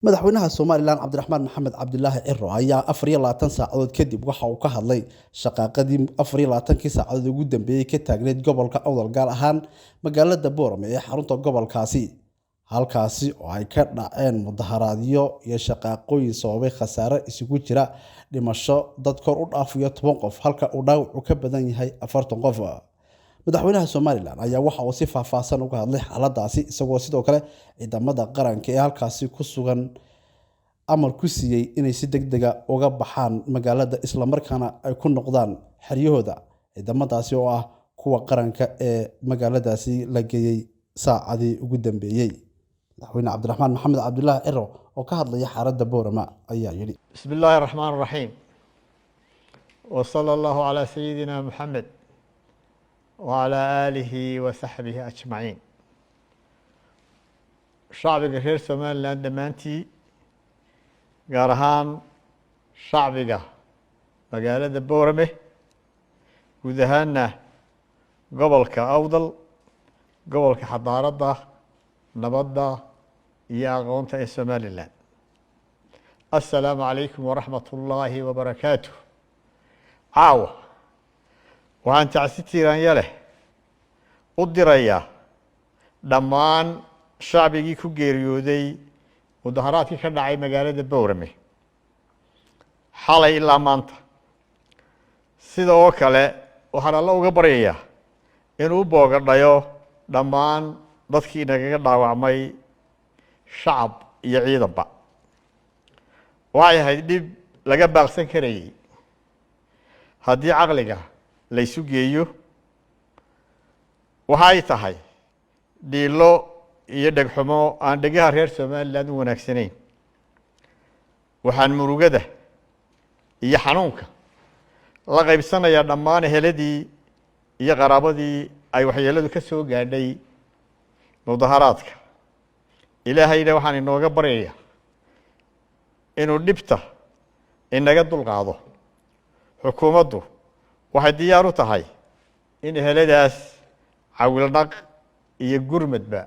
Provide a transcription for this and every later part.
madaxweynaha Soomaaliland Cabdiraxmaan Maxamed Cabdilaahi Ciro ayaa 24 saacadood kadib waxa uu ka hadlay shaqaqadii 24kii saacadood ugu dambeeyay ka taagneed gobolka Awdal gaar ahaan magaalada Boorame ee xarunta gobolkaasi halkaasi oo ay ka dhaceen mudaharaadyo iyo shaqaqooyin sababay khasaare isugu jira dhimasho dad kor u dhaafiyo 10 qof halka uu dhaawac ka badan yahay 40 qof madaxweynaha Soomaaliland ayaa waxa uu si faahfaahsan uga hadlay xaaladaasi isagoo sidoo kale ciidamada qaranka ee halkaasi ku sugan amar ku siiyay inay si degdeg ah uga baxaan magaalada isla markaana ay ku noqdaan xeryahooda ciidamadaasi oo ah kuwa qaranka ee magaaladaasi la geeyay saacadii ugu dambeeyay madaxweyne Cabdiraxmaan Maxamed Cabdilaahi Ciro oo ka hadlaya xaaladda Boorama ayaa yiri Bismillahir Rahmanir Rahim wa sallallahu ala sayyidina Muhammad وعلى آله وصحبه أجمعين شعبك غير سوماليلاند دمانتي gaar ahaan shacbiga magaalada Boorame guud ahaanna gobolka Awdal gobolka xadaaradda nabadda iyo aqoonta ee Soomaaliland assalaamu calaykum waraxmatullaahi wabarakaatuh caawa waxaan tacsi tiiraanya leh u dirayaa dhammaan shacbigii ku geeriyooday mudaharaadkii ka dhacay magaalada Boorame xalay ilaa maanta sidoo kale waxaan alla uga baryayaa inuu boogadhayo dhammaan dadkii nagaga dhaawacmay shacab iyo ciidanba waxay ahayd dhib laga baaqsan karayay haddii caqliga la isu geeyo waxay tahay dhiilo iyo dhagxumo aan dhagaha reer Soomaaliland u wanaagsanayn waxaan murugada iyo xanuunka la qaybsanayaa dhammaan eheladii iyo qaraabadii ay waxyeeladu ka soo gaadhay mudaharaadka ilaahayna waxaan inooga baryayaa inuu dhibta inaga dulqaado xukuumaddu waxay diyaar u tahay in eheladaas cawilnaq iyo gurmadba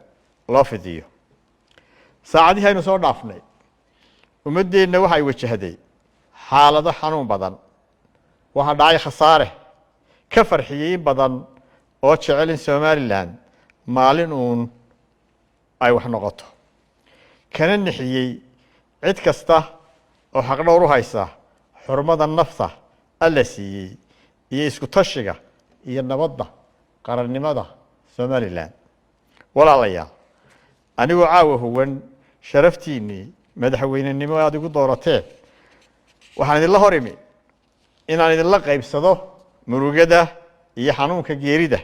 loo fidiyo saacadii aynu soo dhaafnay ummadeenna waxay wajahday xaalado xanuun badan waxa dhacay khasaare ka farxiyay in badan oo jecel in Soomaaliland maalin uun ay wax noqoto kana nixiyay cid kasta oo xaq dhowr u haysa xurmada nafta alla siiyay iyo isku tashiga iyo nabadda qarannimada Soomaaliland walaalayaal anigoo caawa huwan sharaftiinii madaxweynenimo aad igu doorateen waxaan idinla hor imi inaan idinla qaybsado murugada iyo xanuunka geerida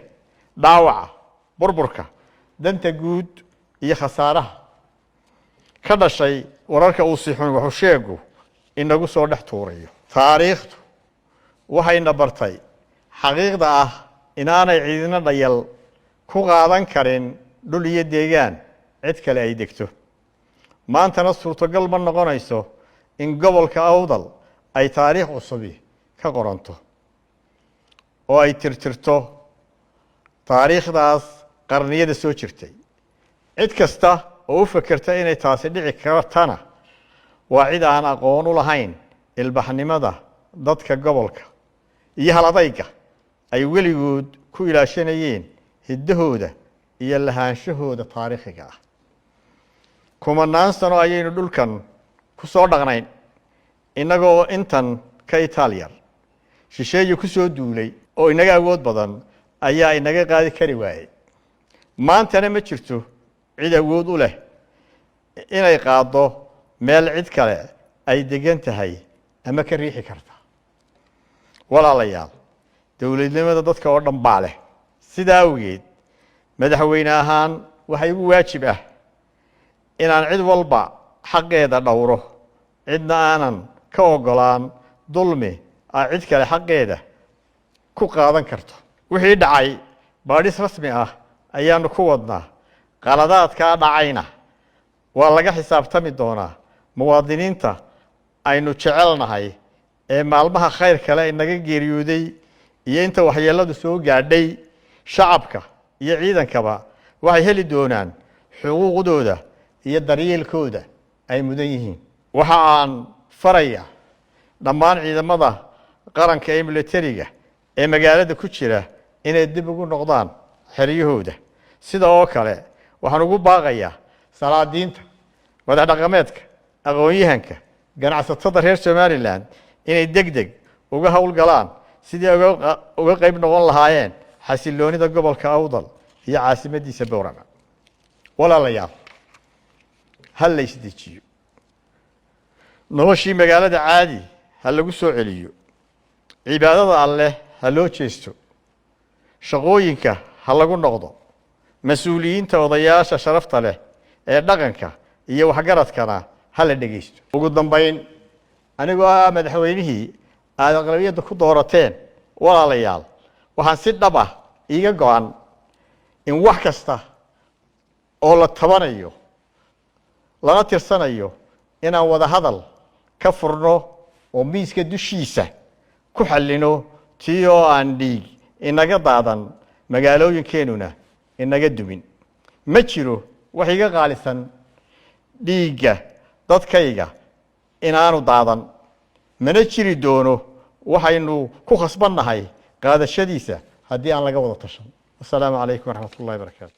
dhaawaca burburka danta guud iyo khasaaraha ka dhashay wararka uu si xun wuxuu sheego inagu soo dhex tuurayo taariikhdu waxayna bartay xaqiiqda ah inaanay ciidina dhayal ku qaadan karin dhul iyo deegaan cid kale ay degto maantana suurtagal ma noqonayso in gobolka Awdal ay taariikh cusub ka qoranto oo ay tirtirto taariikhdaas qarniyada soo jirtay cid kasta oo u fakarta inay taasi dhici kartana waa cid aan aqoon u lahayn ilbaxnimada dadka gobolka iyo haladayga ay weligood ku ilaashanayeen hiddahooda iyo lahaanshahooda taariikhiga ah kumanaan sano ayaynu dhulkan ku soo dhaqnayn inagoo intan ka Italian shisheeye ku soo duulay oo inaga awood badan ayaa inaga qaadi kari waayay maantana ma jirto cid awood u leh inay qaado meel cid kale ay degan tahay ama ka riixi karta walaalayaal dawladnimada dadka oo dhan baa leh sidaa awgeed madaxweyne ahaan waxay ugu waajib ah inaan cid walba xaqeeda dhowro cidna aanan ka ogolaan dulmi cid kale xaqeeda ku qaadan karto wixii dhacay baadhis rasmi ah ayaanu ku wadnaa qaladaadka dhacayna waa laga xisaabtami doonaa muwaadiniinta aynu jecelnahay ee maalmaha khayr kale inaga geeriyooday iyo inta waxyeeladu soo gaadhay shacabka iyo ciidankaba waxay heli doonaan xuquuqdooda iyo daryeelkooda ay mudan yihiin. Waxa aan faraya dhammaan ciidamada qaranka ee militariga ee magaalada ku jira inay dib ugu noqdaan xeryahooda. Sidoo kale waxaan ugu baaqayaa salaadiinta, madax dhaqameedka, aqoon-yahanka, ganacsatada reer Somaliland inay degdeg uga hawlgalaan sidii uga qayb noqon lahaayeen xasiloonida gobolka Awdal iyo caasimadiisa Boorama. Walaalayaal, hal la isdejiyo. noloshii magaalada caadi ha lagu soo celiyo. cibaadada Alle ha loo jeesto. shaqooyinka ha lagu noqdo. mas-uuliyiinta odayaasha sharafta leh ee dhaqanka iyo waxgaradkana ha la dhegeysto. ugu dambeyn, anigoo madaxweynihii aad aqlabiyadda ku doorateen, walaalayaal, waxaan si dhab ah iiga go'an in wax kasta oo la tabanayo lana tirsanayo inaan wada hadal ka furno oo miiska dushiisa ku xallino tii oo aan dhiig inaga daadan magaalooyinkeenuna inaga dumin. ma jiro wax iga qaalisan dhiigga dadkayga inaanu daadan, mana jiri doono waxaynu ku khasbannahay qaadashadiisa haddii aan laga wada tashan. Assalaamu calaykum waraxmatullaahi wabarakaatu.